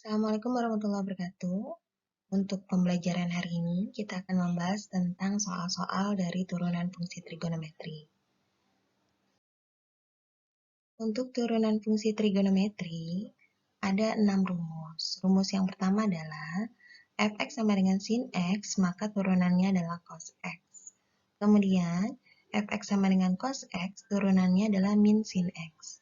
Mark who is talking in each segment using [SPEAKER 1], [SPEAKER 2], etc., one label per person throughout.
[SPEAKER 1] Assalamualaikum warahmatullahi wabarakatuh. Untuk pembelajaran hari ini, kita akan membahas tentang soal-soal dari turunan fungsi trigonometri. Untuk turunan fungsi trigonometri, ada 6 rumus. Rumus yang pertama adalah fx sama dengan sin x, maka turunannya adalah cos x. Kemudian, fx sama dengan cos x, turunannya adalah min sin x.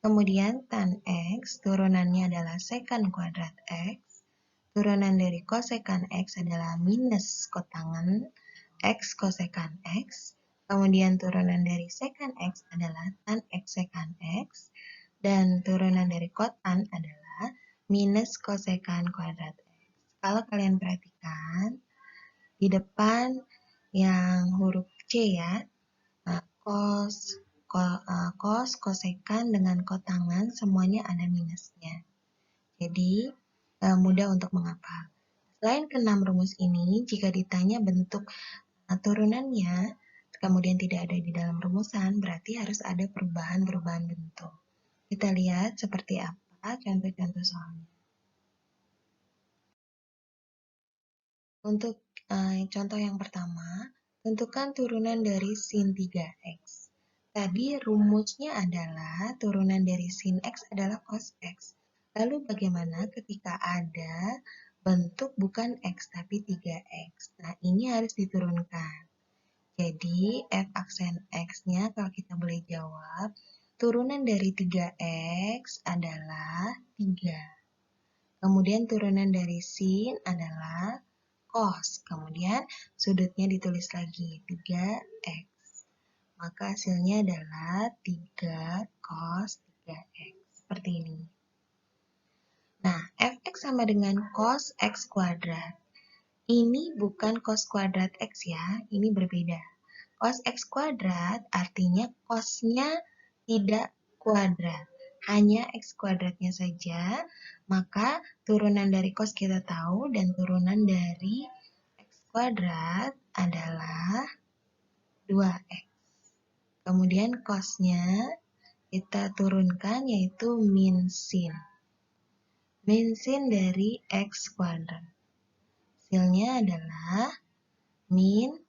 [SPEAKER 1] Kemudian, tan x, turunannya adalah secant kuadrat x. Turunan dari kosekan X adalah minus kotangan X kosekan X. Kemudian turunan dari sekan X adalah tan X sekan X. Dan turunan dari kotan adalah minus kosekan kuadrat X. Kalau kalian perhatikan, di depan yang huruf C ya, cos, kosekan dengan kotangan semuanya ada minusnya. Jadi, mudah untuk menghafal. Selain ke-6 rumus ini, jika ditanya bentuk turunannya, kemudian tidak ada di dalam rumusan, berarti harus ada perubahan-perubahan bentuk. Kita lihat seperti apa contoh-contoh soalnya. Untuk contoh yang pertama, tentukan turunan dari sin 3x. Tadi rumusnya adalah turunan dari sin x adalah cos x. Lalu bagaimana ketika ada bentuk bukan x tapi 3x? Nah, ini harus diturunkan. Jadi, f aksen x-nya kalau kita boleh jawab, turunan dari 3x adalah 3. Kemudian turunan dari sin adalah cos. Kemudian sudutnya ditulis lagi 3x. Maka hasilnya adalah 3 cos 3x. Seperti ini. Nah, fx sama dengan cos x kuadrat. Ini bukan cos kuadrat x ya, ini berbeda. Cos x kuadrat artinya cosnya tidak kuadrat, hanya x kuadratnya saja, maka turunan dari cos kita tahu dan turunan dari x kuadrat adalah 2x. Kemudian cosnya kita turunkan yaitu min sin. Min sin dari x kuadrat. Hasilnya adalah min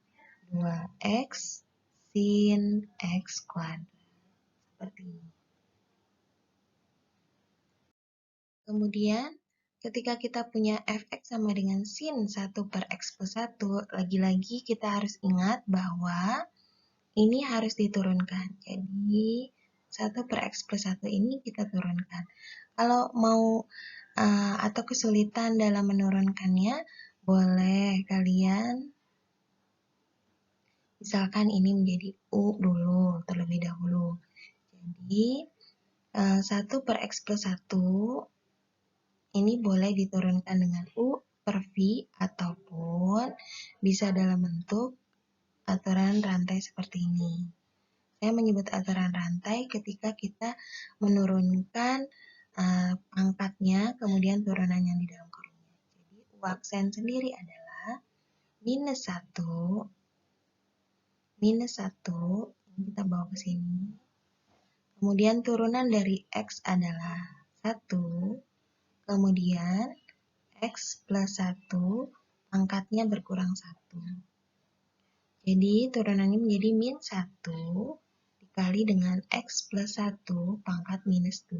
[SPEAKER 1] 2x sin x kuadrat. Seperti ini. Kemudian, ketika kita punya fx sama dengan sin 1 per x plus 1, lagi-lagi kita harus ingat bahwa ini harus diturunkan. Jadi, 1 per x plus 1 ini kita turunkan. Kalau mau atau kesulitan dalam menurunkannya, boleh kalian misalkan ini menjadi U dulu, terlebih dahulu. Jadi, 1 per x plus 1 ini boleh diturunkan dengan U per V ataupun bisa dalam bentuk aturan rantai seperti ini. Saya menyebut aturan rantai ketika kita menurunkan pangkatnya, kemudian turunan yang di dalam kurungnya. Jadi, U aksen sendiri adalah minus 1, ini kita bawa ke sini. Kemudian turunan dari X adalah 1, kemudian X plus 1, pangkatnya berkurang 1. Jadi turunannya menjadi min 1 dikali dengan X plus 1 pangkat minus 2.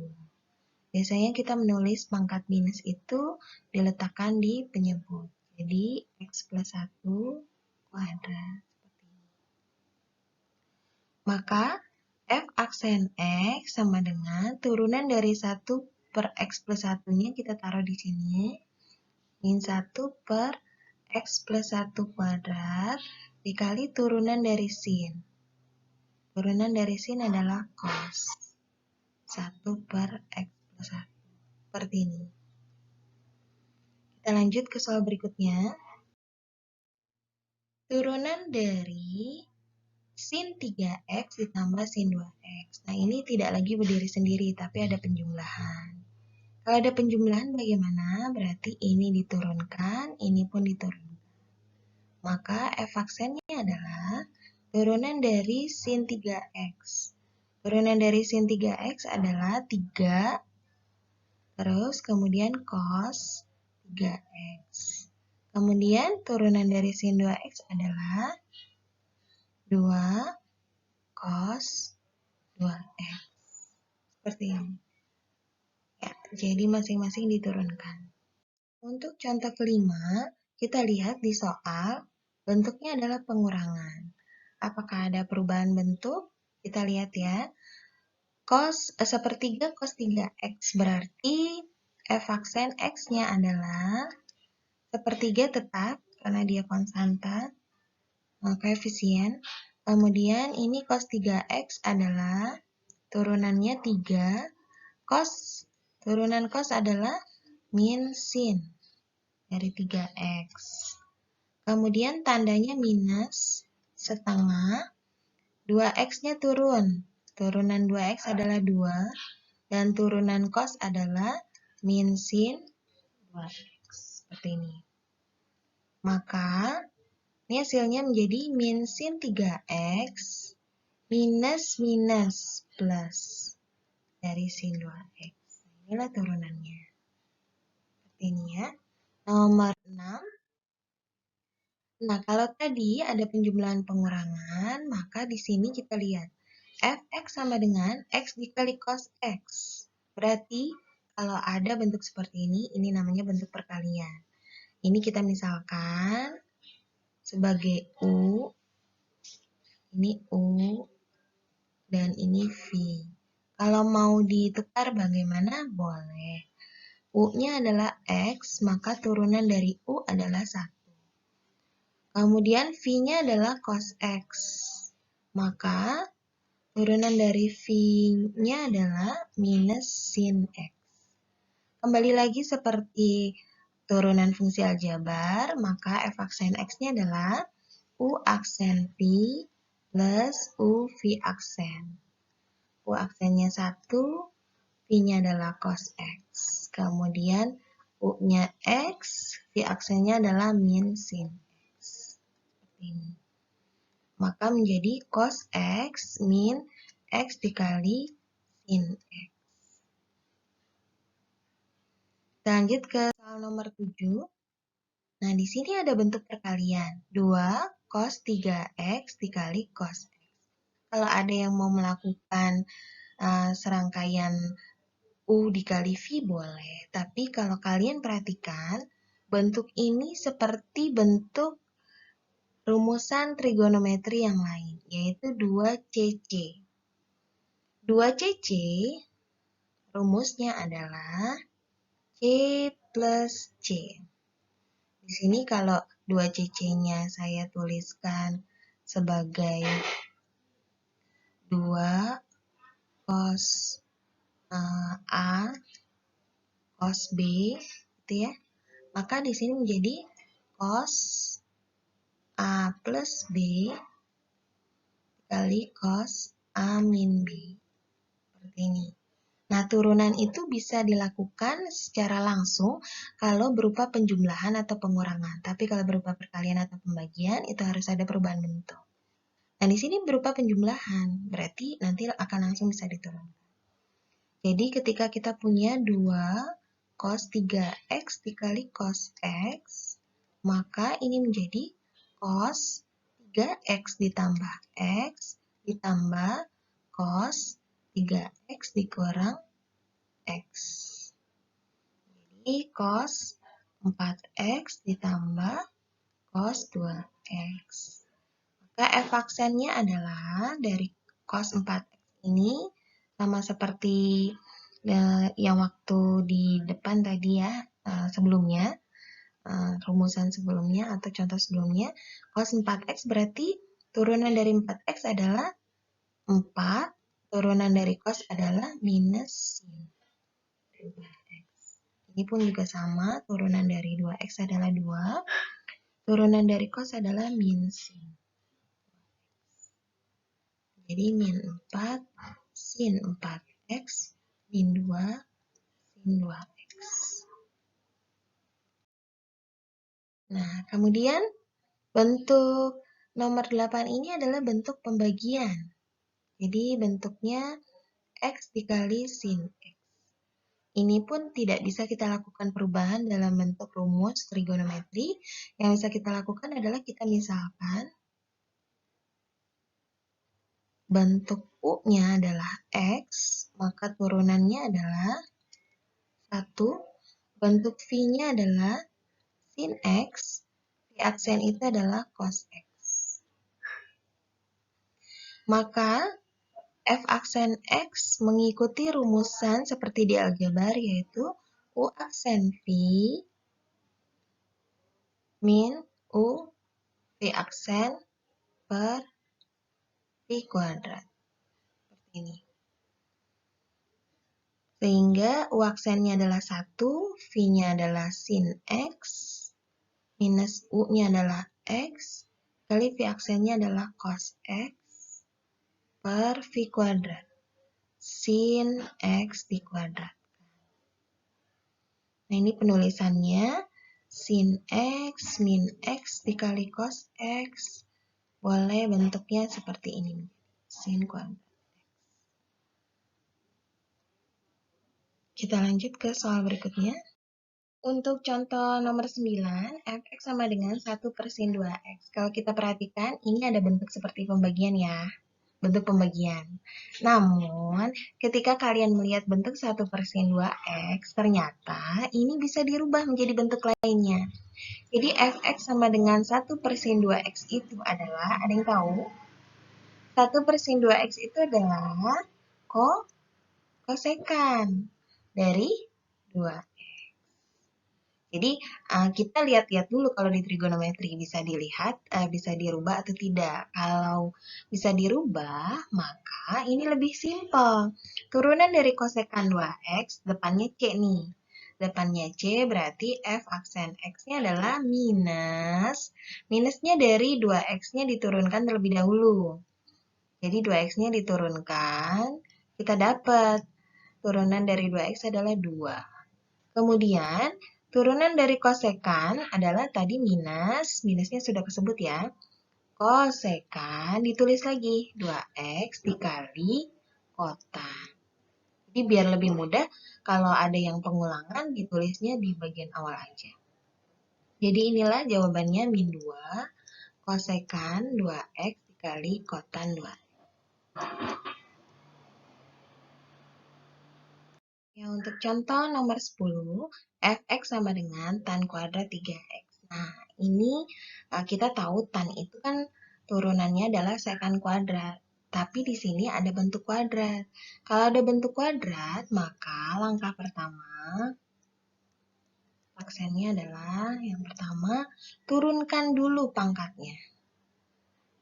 [SPEAKER 1] Biasanya kita menulis pangkat minus itu diletakkan di penyebut. Jadi X plus 1 kuadrat. Maka f aksen x sama dengan turunan dari 1 per x plus 1-nya kita taruh di sini. Min 1 per x plus 1 kuadrat dikali turunan dari sin. Turunan dari sin adalah cos 1 per x plus 1. Seperti ini. Kita lanjut ke soal berikutnya. Turunan dari sin 3x ditambah sin 2x. Nah, ini tidak lagi berdiri sendiri, tapi ada penjumlahan. Kalau ada penjumlahan bagaimana? Berarti ini diturunkan, ini pun diturunkan. Maka f aksennya adalah turunan dari sin 3x. Turunan dari sin 3x adalah 3 Terus kemudian cos 3x. Kemudian turunan dari sin 2x adalah 2 cos 2x. Seperti ini. Ya, jadi masing-masing diturunkan. Untuk contoh kelima, kita lihat di soal, bentuknya adalah pengurangan. Apakah ada perubahan bentuk? Kita lihat ya. Sepertiga cos 3x berarti f aksen x-nya adalah sepertiga tetap karena dia konstanta, koefisien. Kemudian ini cos 3x adalah turunannya 3, turunan cos adalah min sin dari 3x. Kemudian tandanya minus setengah, 2x-nya turun. Turunan 2x adalah 2, dan turunan cos adalah min sin 2x. Seperti ini. Maka, ini hasilnya menjadi min sin 3x minus minus plus dari sin 2x. Inilah turunannya. Seperti ini ya. Nomor 6. Nah, kalau tadi ada penjumlahan pengurangan, maka di sini kita lihat fx sama dengan x dikali cos x. Berarti kalau ada bentuk seperti ini namanya bentuk perkalian. Ini kita misalkan sebagai U, ini U, dan ini V. Kalau mau ditukar bagaimana? Boleh. U-nya adalah X, maka turunan dari U adalah 1. Kemudian V-nya adalah cos X. Maka turunan dari V-nya adalah minus sin X. Kembali lagi seperti turunan fungsi aljabar, maka f aksen X-nya adalah U aksen V plus U V aksen. U aksennya 1, V-nya adalah cos X. Kemudian U-nya X, V aksennya adalah min sin X. Ini. Maka menjadi cos X min X dikali sin X. Kita lanjut ke soal nomor 7. Nah, di sini ada bentuk perkalian. 2 cos 3x dikali cos X. Kalau ada yang mau melakukan serangkaian U dikali V boleh. Tapi kalau kalian perhatikan, bentuk ini seperti bentuk rumusan trigonometri yang lain, yaitu 2CC. 2CC rumusnya adalah C plus C. Di sini kalau 2CC-nya saya tuliskan sebagai 2 cos A cos B, gitu ya. Maka di sini menjadi cos A plus B dikali cos A min B. Seperti ini. Nah, turunan itu bisa dilakukan secara langsung kalau berupa penjumlahan atau pengurangan. Tapi kalau berupa perkalian atau pembagian, itu harus ada perubahan bentuk. Nah, di sini berupa penjumlahan, berarti nanti akan langsung bisa diturunkan. Jadi, ketika kita punya 2 cos 3x dikali cos x, maka ini menjadi cos 3x ditambah x ditambah cos 3x dikurang x. Jadi cos 4x ditambah cos 2x. Maka f aksennya adalah dari cos 4x ini sama seperti yang waktu di depan tadi ya, sebelumnya, rumusan sebelumnya atau contoh sebelumnya, cos 4x berarti turunan dari 4x adalah 4, turunan dari cos adalah minus sin 2x. Ini pun juga sama, turunan dari 2x adalah 2, turunan dari cos adalah min sin. Jadi min 4 sin 4x min 2 sin 2x. Nah, kemudian bentuk nomor 8 ini adalah bentuk pembagian. Jadi bentuknya x dikali sin x. Ini pun tidak bisa kita lakukan perubahan dalam bentuk rumus trigonometri. Yang bisa kita lakukan adalah kita misalkan bentuk U-nya adalah X, maka turunannya adalah 1. Bentuk V-nya adalah sin X, V aksen itu adalah cos X. Maka F aksen X mengikuti rumusan seperti di aljabar, yaitu U aksen V min U V aksen per V kuadrat. Seperti ini. Sehingga U aksennya adalah 1, V-nya adalah sin X, minus U-nya adalah X, kali V aksennya adalah cos X, per V kuadrat. Sin X V kuadrat. Nah, ini penulisannya sin X min X dikali cos X. Boleh bentuknya seperti ini. Sin kuadrat. Kita lanjut ke soal berikutnya. Untuk contoh nomor 9, fx sama dengan 1 per sin 2x. Kalau kita perhatikan, ini ada bentuk seperti pembagian ya. Bentuk pembagian. Namun, ketika kalian melihat bentuk 1 per sin 2x, ternyata ini bisa dirubah menjadi bentuk lainnya. Jadi, fx sama dengan 1 per sin 2x itu adalah, ada yang tahu? 1 per sin 2x itu adalah kosekan dari 2. Jadi, kita lihat-lihat dulu kalau di trigonometri bisa dilihat, bisa dirubah atau tidak. Kalau bisa dirubah, maka ini lebih simpel. Turunan dari kosekan 2x, depannya C nih. Depannya C berarti F aksen X-nya adalah minus. Minusnya dari 2x-nya diturunkan terlebih dahulu. Jadi 2x-nya diturunkan, kita dapat turunan dari 2x adalah 2. Kemudian, turunan dari kosekan adalah tadi minus, minusnya sudah kesebut ya. Kosekan ditulis lagi 2x dikali kota. Jadi biar lebih mudah, kalau ada yang pengulangan ditulisnya di bagian awal aja. Jadi inilah jawabannya min 2 kosekan 2x dikali kotan 2. Ya, untuk contoh nomor 10, fx sama dengan tan kuadrat 3x. Nah, ini kita tahu tan itu kan turunannya adalah sekan kuadrat. Tapi di sini ada bentuk kuadrat. Kalau ada bentuk kuadrat, maka langkah pertama, aksennya adalah yang pertama, turunkan dulu pangkatnya.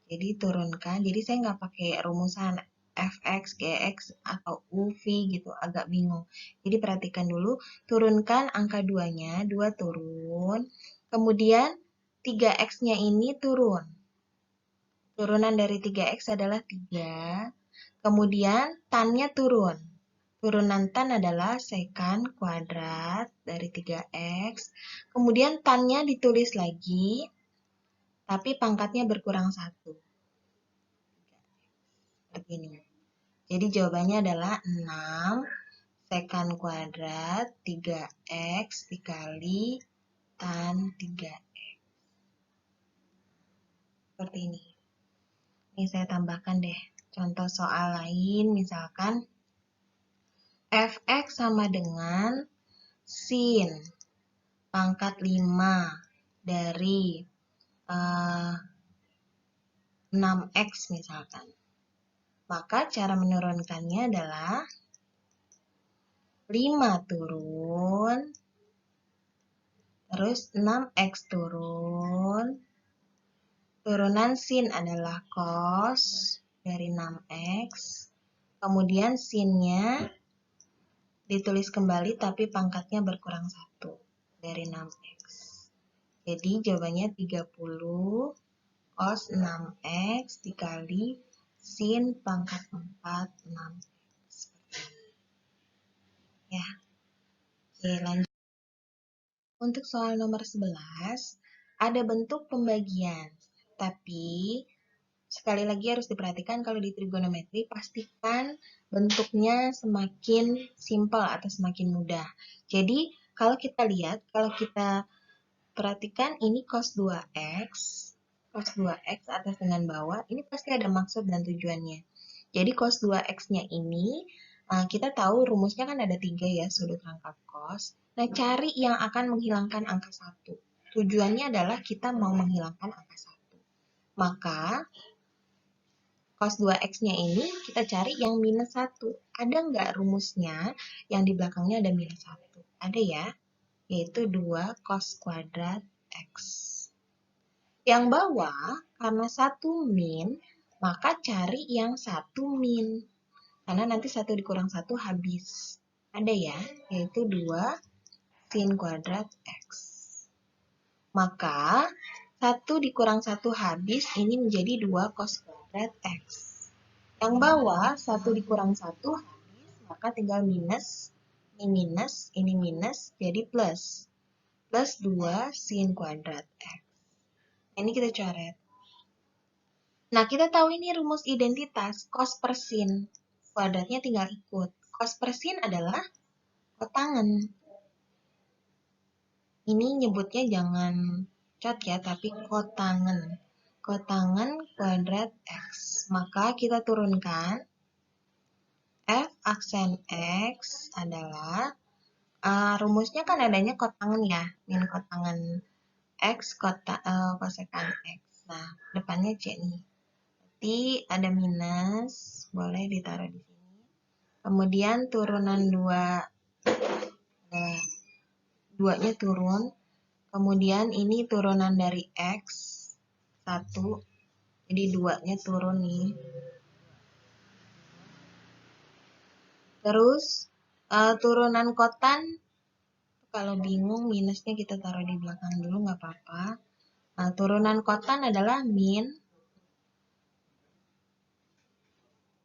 [SPEAKER 1] Jadi turunkan, jadi saya nggak pakai rumusan fx, gx, atau uv gitu, agak bingung. Jadi perhatikan dulu, turunkan angka 2-nya, 2 turun. Kemudian 3x-nya ini turun. Turunan dari 3x adalah 3. Kemudian tan-nya turun. Turunan tan adalah sekan kuadrat dari 3x. Kemudian tan-nya ditulis lagi, tapi pangkatnya berkurang 1. Seperti ini. Jadi jawabannya adalah 6 sekan kuadrat 3x dikali tan 3x. Seperti ini. Ini saya tambahkan deh contoh soal lain, misalkan fx sama dengan sin pangkat 5 dari 6x misalkan. Maka cara menurunkannya adalah 5 turun, terus 6x turun, turunan sin adalah cos dari 6x, kemudian sinnya ditulis kembali tapi pangkatnya berkurang 1 dari 6x. Jadi jawabannya 30 cos 6x dikali sin pangkat 4 6x. Ya. Oke, lanjut. Untuk soal nomor 11, ada bentuk pembagian, tapi sekali lagi harus diperhatikan kalau di trigonometri, pastikan bentuknya semakin simpel atau semakin mudah. Jadi, kalau kita lihat, kalau kita perhatikan ini cos 2x, cos 2x atas dengan bawah, ini pasti ada maksud dan tujuannya. Jadi cos 2x-nya ini, kita tahu rumusnya kan ada 3 ya, sudut rangkap cos. Nah, cari yang akan menghilangkan angka 1. Tujuannya adalah kita mau menghilangkan angka 1. Maka, cos 2x-nya ini kita cari yang minus 1. Ada nggak rumusnya yang di belakangnya ada minus 1? Ada ya, yaitu 2 cos kuadrat x. Yang bawah, karena 1 min, maka cari yang 1 min. Karena nanti 1 dikurang 1 habis. Ada ya, yaitu 2 sin kuadrat x. Maka, 1 dikurang 1 habis, ini menjadi 2 cos kuadrat x. Yang bawah, 1 dikurang 1 habis, maka tinggal minus, ini minus, jadi plus. Plus 2 sin kuadrat x. Ini kita coret. Nah, kita tahu ini rumus identitas, cos per sin. Kuadratnya tinggal ikut. Cos per sin adalah kotangen. Ini nyebutnya jangan cat ya, tapi kotangen. Kotangen kuadrat x. Maka kita turunkan f aksen x adalah, rumusnya kan adanya kotangen ya, min kotangen x kosekan x. Nah, depannya c nih. Berarti ada minus, boleh ditaruh di sini. Kemudian turunan 2-nya turun. Kemudian ini turunan dari x, 1. Jadi 2-nya turun nih. Terus turunan kotan, kalau bingung minusnya kita taruh di belakang dulu nggak apa-apa. Nah, turunan kotan adalah min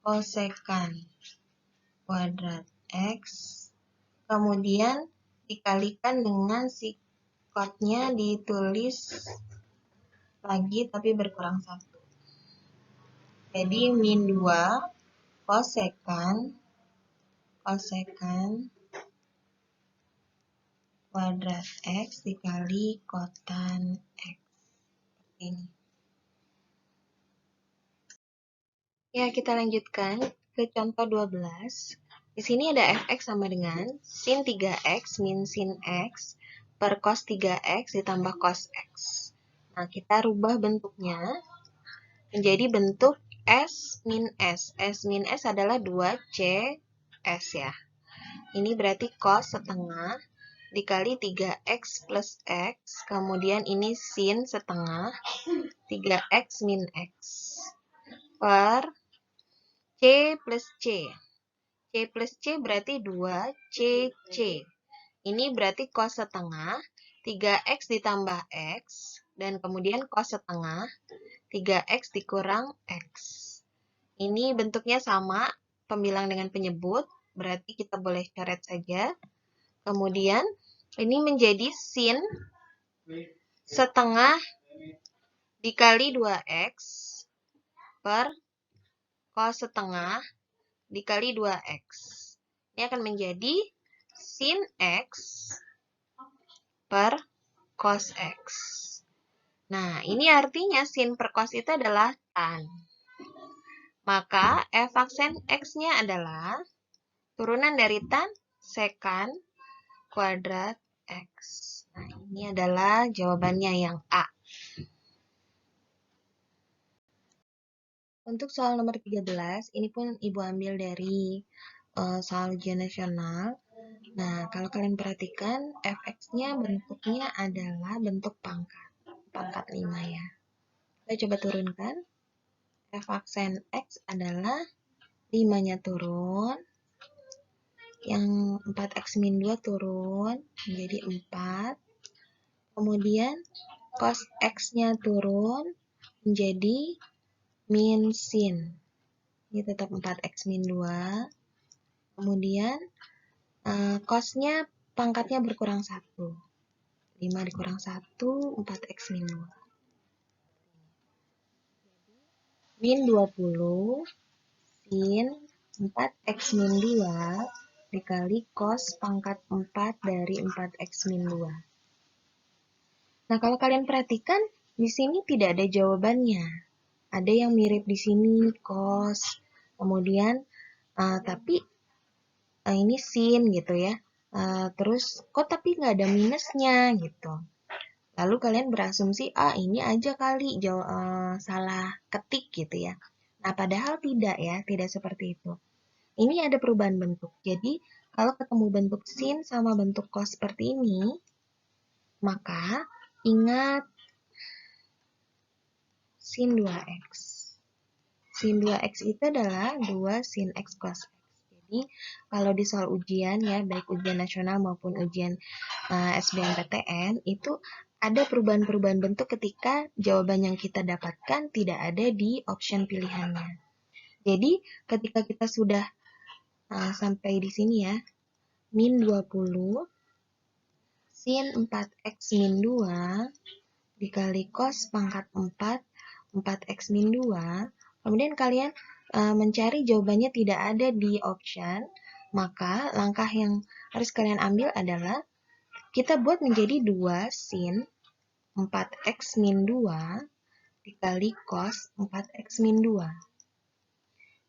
[SPEAKER 1] kosekan kuadrat x. Kemudian dikalikan dengan si kotnya ditulis lagi tapi berkurang 1. Jadi min 2 kosekan kuadrat x dikali kotan x. Seperti ini. Ya, kita lanjutkan ke contoh 12. Di sini ada fx sama dengan sin 3x min sin x per cos 3x ditambah cos x. Nah, kita rubah bentuknya menjadi bentuk S min S. S min S adalah 2CS ya. Ini berarti cos setengah dikali 3x plus x, kemudian ini sin setengah 3x min x per C plus C. C plus C berarti 2CC. Ini berarti cos setengah 3x ditambah x, dan kemudian cos setengah 3x dikurang x. Ini bentuknya sama, pembilang dengan penyebut, berarti kita boleh coret saja. Kemudian ini menjadi sin setengah dikali 2x per cos setengah dikali 2x. Ini akan menjadi sin x per cos x. Nah, ini artinya sin per cos itu adalah tan. Maka f aksen x-nya adalah turunan dari tan sekan kuadrat x. Nah, ini adalah jawabannya yang A. Untuk soal nomor 13, ini pun Ibu ambil dari soal ujian nasional. Nah, kalau kalian perhatikan, fx-nya bentuknya adalah bentuk pangkat. Pangkat 5 ya. Kita coba turunkan. F aksen x adalah 5-nya turun. Yang 4x min 2 turun menjadi 4. Kemudian cos x-nya turun menjadi min sin. Ini tetap 4x min 2. Kemudian cos-nya pangkatnya berkurang 1. 5 dikurang 1, 4x min 2. min 20 sin 4x min 2 dikali cos pangkat 4 dari 4x min 2. Nah, kalau kalian perhatikan, di sini tidak ada jawabannya. Ada yang mirip di sini, cos. Kemudian, tapi ini sin gitu ya. Terus, kok tapi nggak ada minusnya gitu. Lalu kalian berasumsi, ini aja kali salah ketik gitu ya. Nah, padahal tidak ya, tidak seperti itu. Ini ada perubahan bentuk. Jadi, kalau ketemu bentuk sin sama bentuk cos seperti ini, maka ingat sin 2x. Sin 2x itu adalah 2 sin x cos x. Jadi, kalau di soal ujian ya, baik ujian nasional maupun ujian SBMPTN, itu ada perubahan-perubahan bentuk ketika jawaban yang kita dapatkan tidak ada di option pilihannya. Jadi, ketika kita sudah sampai di sini ya, min 20 sin 4x min 2 dikali cos pangkat 4, 4x min 2, kemudian kalian mencari jawabannya tidak ada di option, maka langkah yang harus kalian ambil adalah kita buat menjadi 2 sin 4x min 2 dikali cos 4x min 2.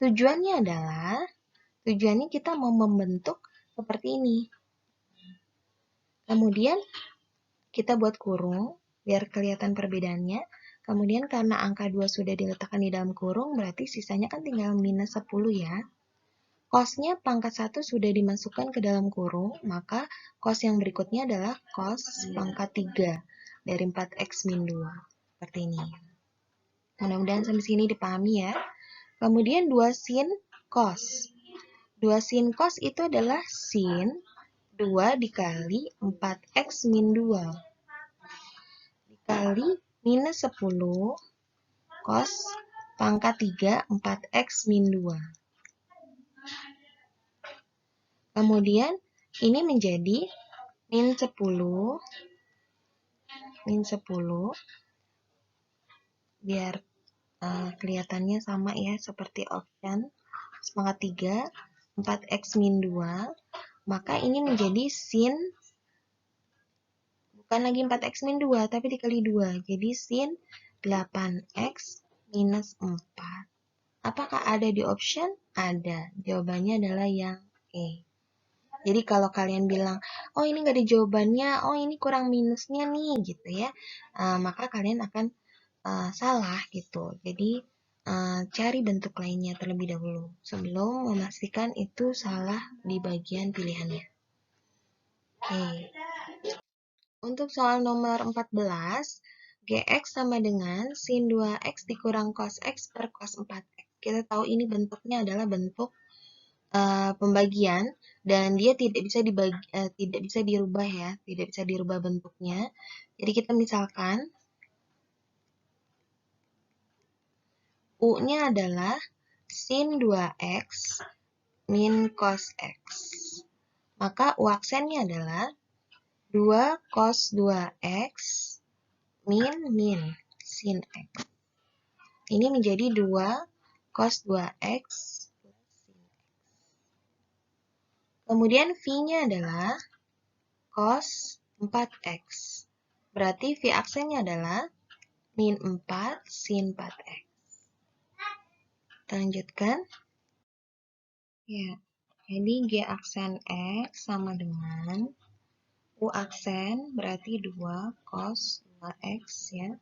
[SPEAKER 1] Tujuannya kita mau membentuk seperti ini. Kemudian kita buat kurung biar kelihatan perbedaannya. Kemudian karena angka 2 sudah diletakkan di dalam kurung, berarti sisanya kan tinggal minus 10 ya. Cos-nya pangkat 1 sudah dimasukkan ke dalam kurung, maka cos yang berikutnya adalah cos pangkat 3 dari 4x min 2. Seperti ini. Mudah-mudahan sampai sini dipahami ya. Kemudian 2 sin cos. 2 sin cos itu adalah sin 2 dikali 4x min 2 dikali minus 10 cos pangkat 3 4x min 2. Kemudian ini menjadi min 10 biar kelihatannya sama ya seperti option pangkat 3 4x min 2. Maka ini menjadi sin bukan lagi 4x min 2 tapi dikali 2. Jadi sin 8x minus 4. Apakah ada di option? Ada. Jawabannya adalah yang E. Jadi kalau kalian bilang, oh ini nggak ada jawabannya, oh ini kurang minusnya nih gitu ya, maka kalian akan salah gitu. Jadi cari bentuk lainnya terlebih dahulu sebelum memastikan itu salah di bagian pilihannya. Oke. Untuk soal nomor 14, Gx sama dengan sin 2x dikurang cos x per cos 4x. Kita tahu ini bentuknya adalah bentuk pembagian dan dia tidak bisa dirubah ya, tidak bisa dirubah bentuknya. Jadi kita misalkan U-nya adalah sin 2x min cos x. Maka U aksennya adalah 2 cos 2x min sin x. Ini menjadi 2 cos 2x. Kemudian V-nya adalah cos 4x. Berarti V aksennya adalah min 4 sin 4x. Kita lanjutkan. Ya, jadi G aksen X sama dengan U aksen berarti 2 cos 2x ya,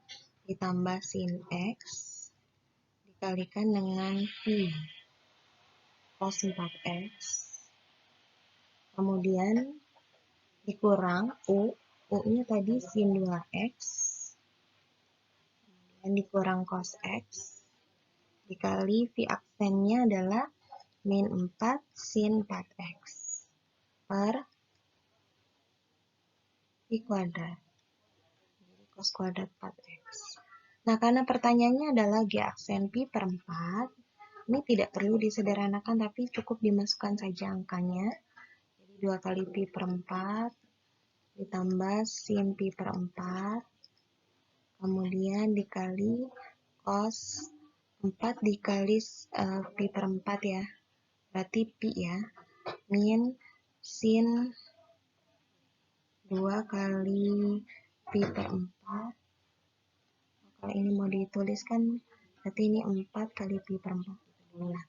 [SPEAKER 1] ditambah sin X dikalikan dengan V cos 4x. Kemudian dikurang U-nya tadi sin 2x. Kemudian dikurang cos X. Dikali V aksennya adalah min 4 sin 4x per V kuadrat. Jadi cos kuadrat 4x. Nah, karena pertanyaannya adalah G aksen Pi per 4, ini tidak perlu disederhanakan tapi cukup dimasukkan saja angkanya. Jadi 2 kali Pi per 4 ditambah sin Pi per 4, kemudian dikali cos 4 dikali pi per 4 ya. Berarti pi ya. Min sin 2 kali pi per 4. Kalau ini mau dituliskan, berarti ini 4 kali pi per 4. Nah,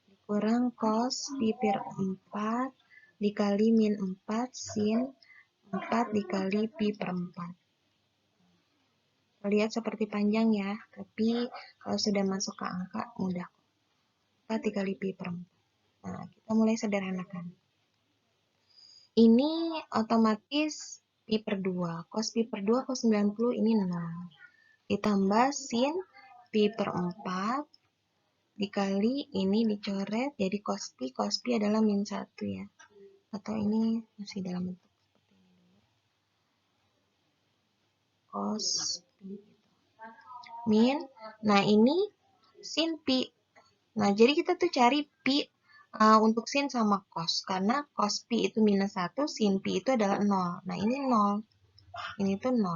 [SPEAKER 1] dikurang cos pi per 4 dikali min 4 sin 4 dikali pi per 4. Lihat seperti panjang ya, tapi kalau sudah masuk ke angka mudah. 4 dikali pi per 4. Nah, kita mulai sederhanakan. Ini otomatis pi per 2. Cos pi per 2, cos 90 ini 0. Ditambah sin pi per 4 dikali ini dicoret jadi cos pi adalah min 1 ya. Atau ini masih dalam bentuk seperti ini dulu. Cos pi min, nah ini sin pi. Nah, jadi kita tuh cari pi untuk sin sama cos. Karena cos pi itu minus 1, sin pi itu adalah 0. Nah, ini 0. Ini tuh 0.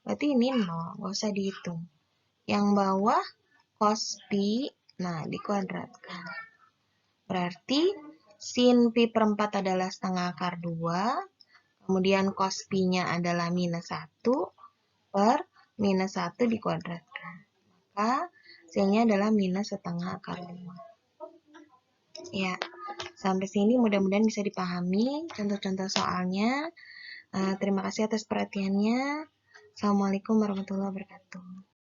[SPEAKER 1] Berarti ini 0, nggak usah dihitung. Yang bawah cos pi, nah dikuadratkan. Berarti sin pi per 4 adalah setengah akar 2. Kemudian cos pi-nya adalah minus 1 per minus 1 dikuadratkan. Maka hasilnya adalah minus setengah akar 2. Ya, sampai sini mudah-mudahan bisa dipahami contoh-contoh soalnya. Terima kasih atas perhatiannya. Assalamualaikum warahmatullahi wabarakatuh.